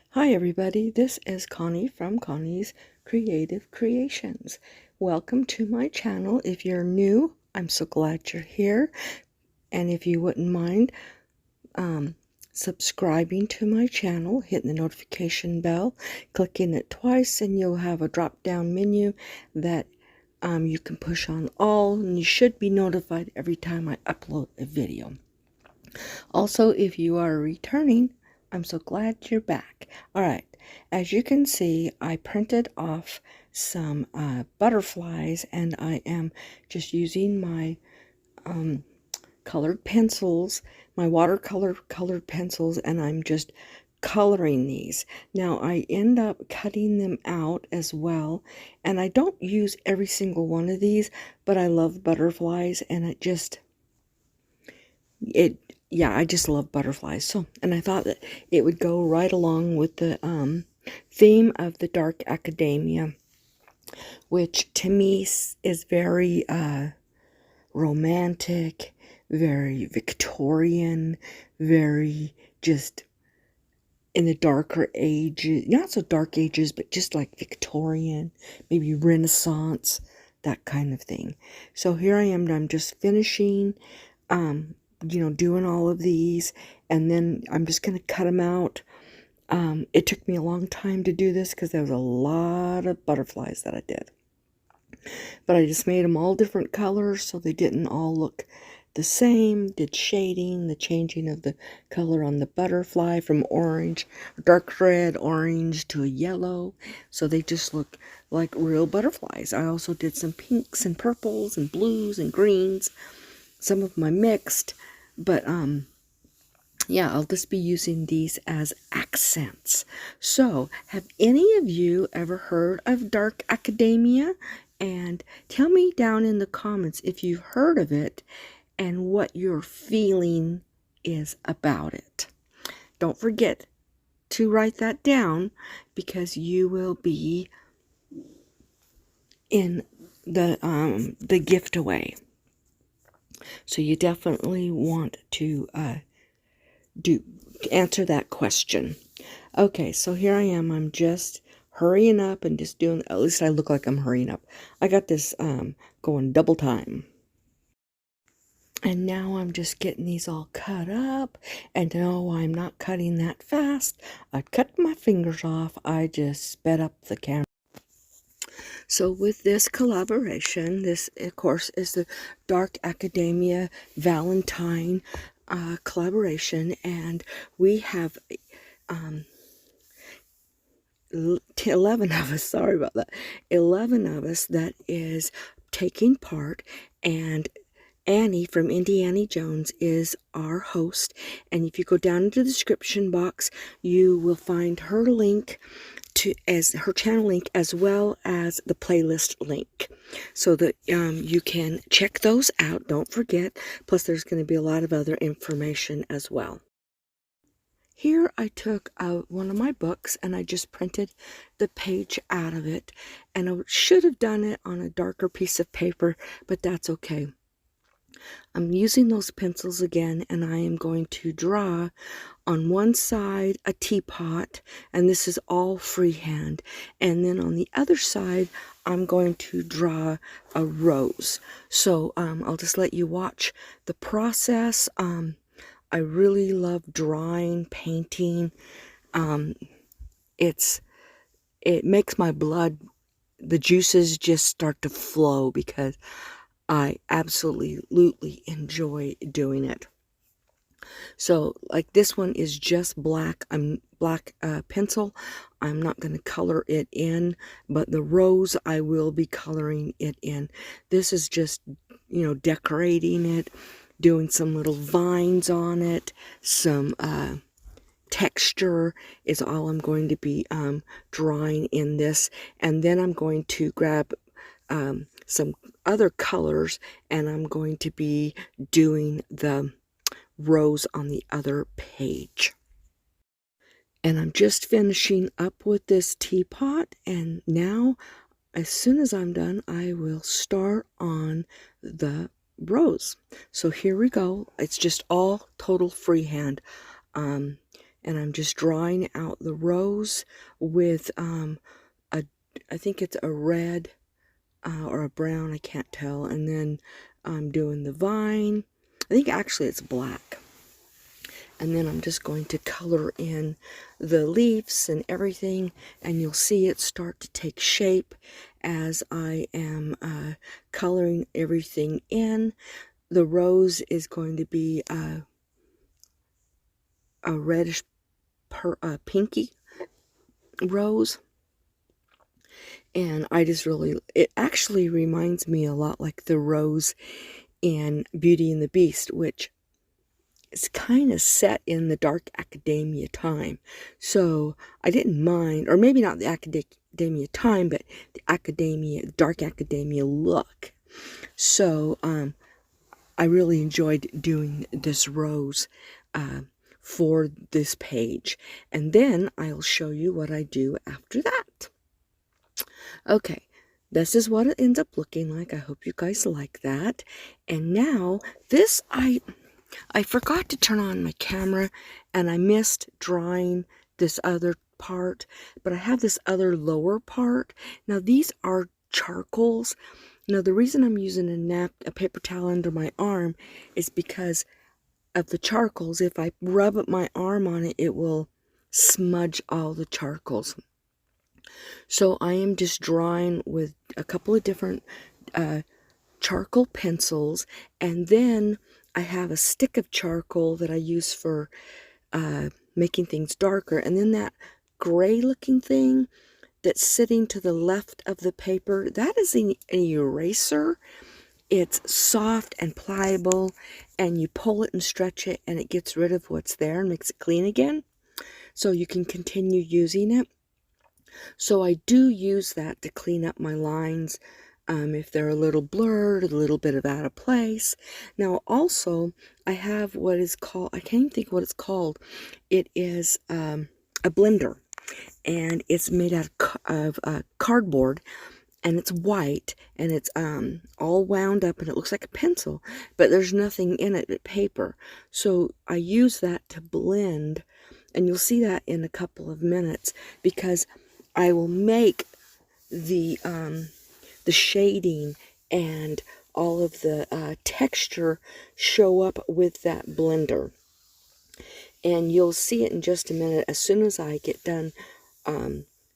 Hi everybody, this is Connie from Connie's Creative Creations. Welcome to my channel. If you're new, I'm so glad you're here. And if you wouldn't mind subscribing to my channel, hitting the notification bell, clicking it twice, and you'll have a drop-down menu that you can push on all, and you should be notified every time I upload a video. Also, if you are returning, I'm so glad you're back. Alright, as you can see, I printed off some butterflies, and I am just using my colored pencils, my watercolor colored pencils, and I'm just coloring these. Now I end up cutting them out as well, and I don't use every single one of these, but I love butterflies, and I just love butterflies. So, and I thought that it would go right along with the theme of the Dark Academia, which to me is very romantic, very Victorian, very just in the darker ages, not so dark ages, but just like Victorian, maybe Renaissance, that kind of thing. So here I am, I'm just finishing doing all of these, and then I'm just going to cut them out. It took me a long time to do this because there was a lot of butterflies that I did. But I just made them all different colors so they didn't all look the same. Did shading, the changing of the color on the butterfly from orange, dark red, orange to a yellow. So they just look like real butterflies. I also did some pinks and purples and blues and greens. Some of them I mixed. But, yeah, I'll just be using these as accents. So, have any of you ever heard of Dark Academia? And tell me down in the comments if you've heard of it and what your feeling is about it. Don't forget to write that down because you will be in the giveaway. So you definitely want to answer that question. Okay, so here I am. I'm just hurrying up and just doing, at least I look like I'm hurrying up. I got this going double time. And now I'm just getting these all cut up. And no, I'm not cutting that fast. I cut my fingers off. I just sped up the camera. So with this collaboration, this of course is the Dark Academia Valentine collaboration, and we have 11 of us, sorry about that, 11 of us that is taking part, and Annie from Indiana Jones is our host. And if you go down into the description box, you will find her link as her channel link, as well as the playlist link, so that you can check those out. Don't forget. Plus, there's going to be a lot of other information as well. Here I took one of my books and I just printed the page out of it, and I should have done it on a darker piece of paper, but that's okay. I'm using those pencils again, and I am going to draw on one side a teapot, and this is all freehand, and then on the other side I'm going to draw a rose. So I'll just let you watch the process. I really love drawing, painting. It makes my blood, the juices just start to flow because I absolutely enjoy doing it. So like this one is just black. Black pencil. I'm not going to color it in, but the rose I will be coloring it in. This is just, decorating it, doing some little vines on it, some texture is all I'm going to be drawing in this. And then I'm going to grab some other colors, and I'm going to be doing the rose on the other page. And I'm just finishing up with this teapot, and now as soon as I'm done, I will start on the rose. So here we go. It's just all total freehand. And I'm just drawing out the rose with I think it's a red or a brown, I can't tell. And then I'm doing the vine. I think actually it's black. And then I'm just going to color in the leaves and everything, and you'll see it start to take shape as I am coloring everything in. The rose is going to be a reddish pinky rose, and I just really, it actually reminds me a lot like the rose in Beauty and the Beast, which is kind of set in the dark academia time. So I didn't mind, or maybe not the academia time, but the dark academia look. So I really enjoyed doing this rose for this page. And then I'll show you what I do after that. Okay, this is what it ends up looking like. I hope you guys like that. And now this, I forgot to turn on my camera, and I missed drawing this other part, but I have this other lower part. Now these are charcoals. Now the reason I'm using a paper towel under my arm is because of the charcoals. If I rub my arm on it, it will smudge all the charcoals. So I am just drawing with a couple of different charcoal pencils, and then I have a stick of charcoal that I use for making things darker, and then that gray looking thing that's sitting to the left of the paper, that is an eraser. It's soft and pliable, and you pull it and stretch it, and it gets rid of what's there and makes it clean again, so you can continue using it. So I do use that to clean up my lines if they're a little blurred, a little bit of out of place. Now also, I have what is called, I can't even think what it's called. It is a blender, and it's made out of cardboard, and it's white, and it's all wound up, and it looks like a pencil, but there's nothing in it but paper. So I use that to blend, and you'll see that in a couple of minutes, because I will make the shading and all of the texture show up with that blender. And you'll see it in just a minute as soon as I get done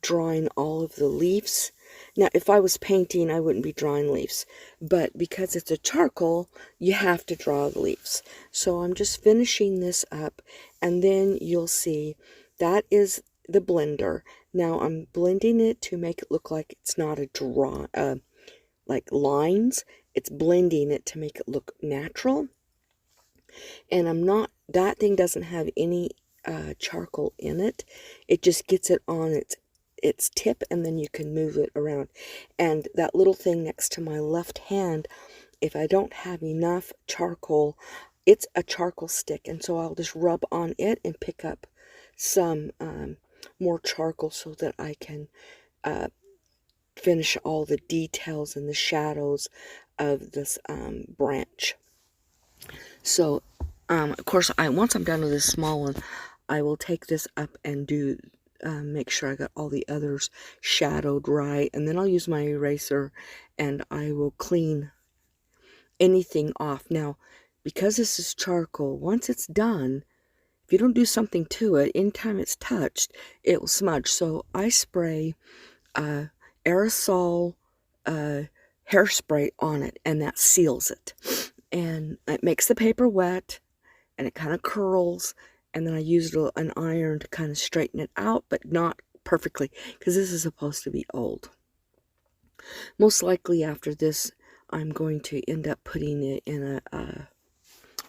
drawing all of the leaves. Now, if I was painting, I wouldn't be drawing leaves, but because it's a charcoal, you have to draw the leaves. So I'm just finishing this up, and then you'll see that is the blender. Now I'm blending it to make it look like it's not a draw, like lines. It's blending it to make it look natural. And I'm not, that thing doesn't have any charcoal in it. It just gets it on its tip, and then you can move it around. And that little thing next to my left hand, if I don't have enough charcoal, it's a charcoal stick, and so I'll just rub on it and pick up some more charcoal so that I can finish all the details and the shadows of this branch. So of course, once I'm done with this small one, I will take this up and do make sure I got all the others shadowed right, and then I'll use my eraser and I will clean anything off. Now, because this is charcoal, once it's done, if you don't do something to it, anytime it's touched, it will smudge. So I spray aerosol hairspray on it, and that seals it. And it makes the paper wet, and it kind of curls, and then I use an iron to kind of straighten it out, but not perfectly, because this is supposed to be old. Most likely after this, I'm going to end up putting it in a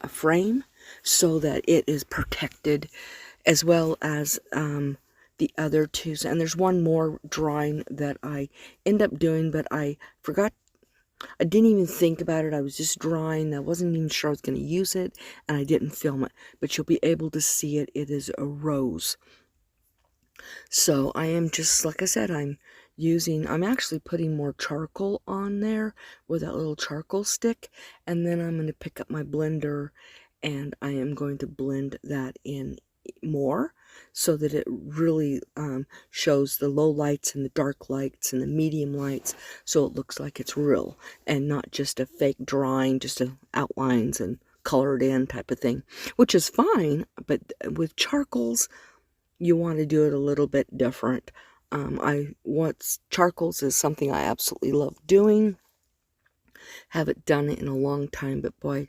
frame so that it is protected, as well as the other two. And there's one more drawing that I end up doing, but I forgot. I didn't even think about it. I was just drawing. I wasn't even sure I was going to use it, and I didn't film it. But you'll be able to see it. It is a rose. So I am just, like I said, I'm actually putting more charcoal on there with that little charcoal stick. And then I'm going to pick up my blender, and I am going to blend that in more, so that it really shows the low lights and the dark lights and the medium lights, so it looks like it's real and not just a fake drawing, just outlines and colored in type of thing, which is fine. But with charcoals, you want to do it a little bit different. Charcoals is something I absolutely love doing. Haven't done it in a long time, but boy,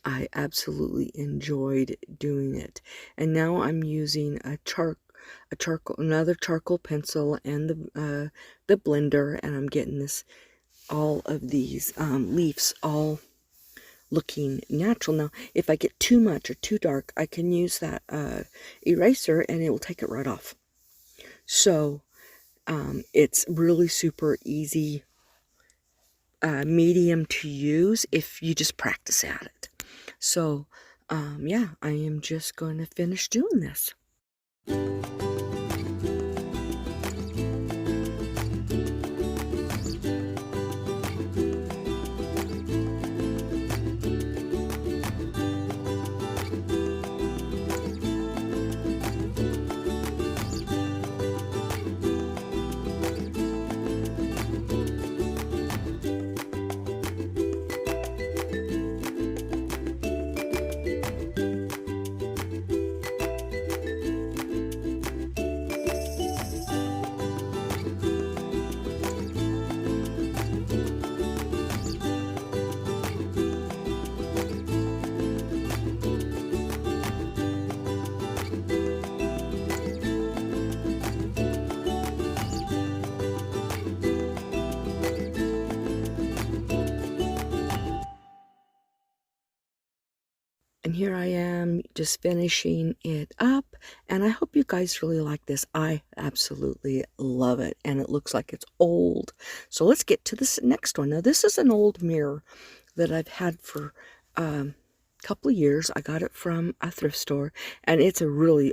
I absolutely enjoyed doing it. And now I'm using another charcoal pencil and the blender, and I'm getting all of these leaves all looking natural. Now, if I get too much or too dark, I can use that eraser and it will take it right off. So it's really super easy medium to use if you just practice at it. So yeah, I am just going to finish doing this. And here I am just finishing it up, and I hope you guys really like this. I absolutely love it, and it looks like it's old. So let's get to this next one. Now, this is an old mirror that I've had for a couple of years. I got it from a thrift store, and it's a really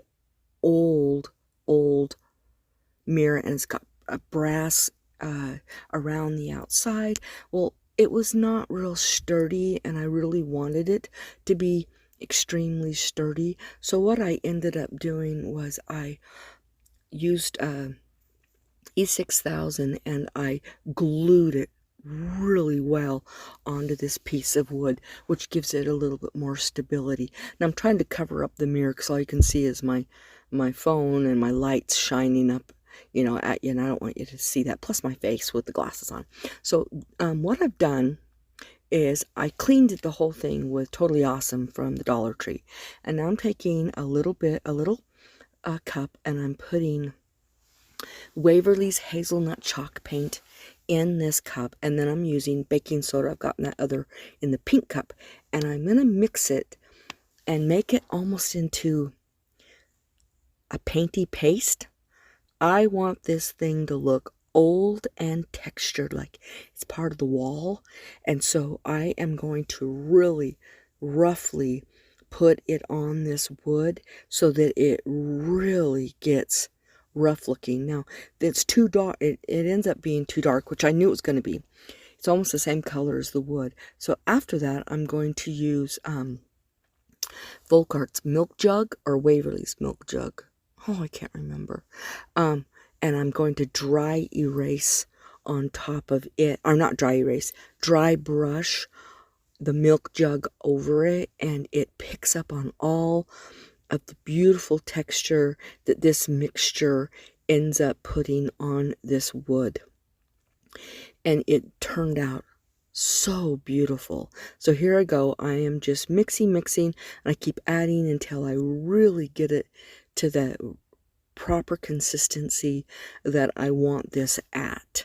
old mirror, and it's got a brass around the outside. Well, it was not real sturdy, and I really wanted it to be extremely sturdy. So what I ended up doing was I used E6000 and I glued it really well onto this piece of wood, which gives it a little bit more stability. Now I'm trying to cover up the mirror because all you can see is my phone and my lights shining up, you know, at you, and I don't want you to see that, plus my face with the glasses on. So what I've done is I cleaned the whole thing with Totally Awesome from the Dollar Tree, and now I'm taking a little cup, and I'm putting Waverly's hazelnut chalk paint in this cup, and then I'm using baking soda. I've gotten that other in the pink cup, and I'm going to mix it and make it almost into a painty paste. I want this thing to look old and textured, like it's part of the wall, and so I am going to really roughly put it on this wood so that it really gets rough looking. Now, it's too dark, it ends up being too dark, which I knew it was going to be. It's almost the same color as the wood. So after that, I'm going to use Volkart's milk jug or Waverly's milk jug. Oh, I can't remember. And I'm going to dry erase on top of it, or not dry erase, dry brush the milk jug over it, and it picks up on all of the beautiful texture that this mixture ends up putting on this wood. And it turned out so beautiful. So here I go. I am just mixing, and I keep adding until I really get it to the proper consistency that I want this at.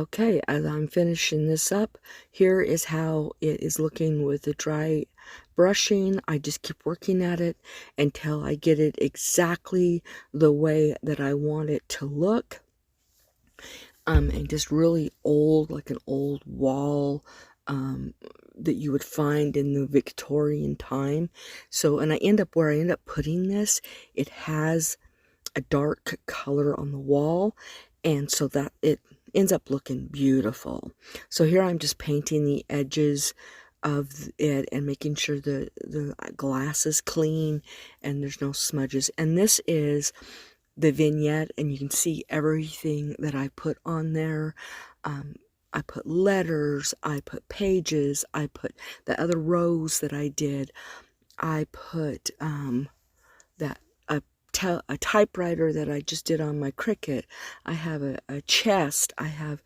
Okay, as I'm finishing this up, here is how it is looking with the dry brushing. I just keep working at it until I get it exactly the way that I want it to look. And just really old, like an old wall that you would find in the Victorian time. So, and where I end up putting this, it has a dark color on the wall, and so that it ends up looking beautiful. So here I'm just painting the edges of it and making sure the glass is clean and there's no smudges. And this is the vignette, and you can see everything that I put on there. I put letters, I put pages, I put the other rows that I did. I put that a typewriter that I just did on my Cricut. I have a chest. I have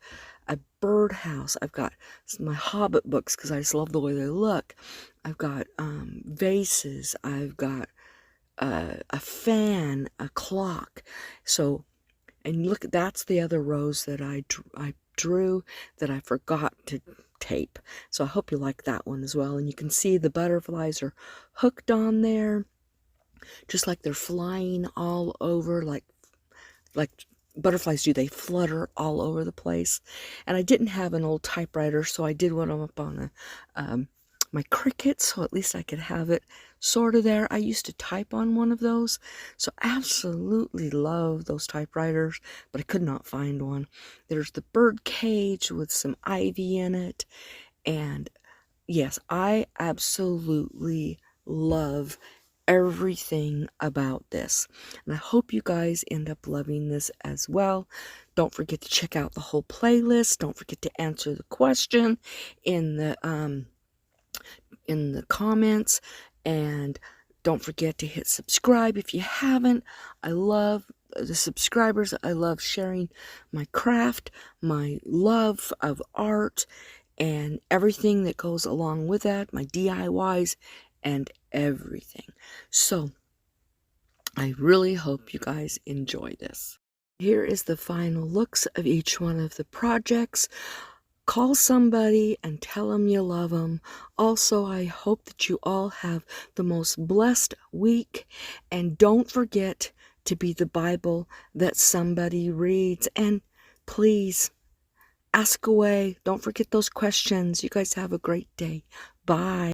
a birdhouse. I've got my Hobbit books because I just love the way they look. I've got vases. I've got a fan, a clock. So, and look, that's the other rows that I drew that I forgot to tape. So I hope you like that one as well. And you can see the butterflies are hooked on there, just like they're flying all over, like butterflies do. They flutter all over the place. And I didn't have an old typewriter, so I did one up on my Cricut, so at least I could have it sort of there. I used to type on one of those, so absolutely love those typewriters, but I could not find one. There's the bird cage with some ivy in it, and yes, I absolutely love everything about this, and I hope you guys end up loving this as well. Don't forget to check out the whole playlist. Don't forget to answer the question in the comments, and don't forget to hit subscribe if you haven't. I love the subscribers. I love sharing my craft, my love of art, and everything that goes along with that, my DIYs and everything. So I really hope you guys enjoy this. Here is the final looks of each one of the projects. Call somebody and tell them you love them. Also, I hope that you all have the most blessed week. And don't forget to be the Bible that somebody reads. And please, ask away. Don't forget those questions. You guys have a great day. Bye.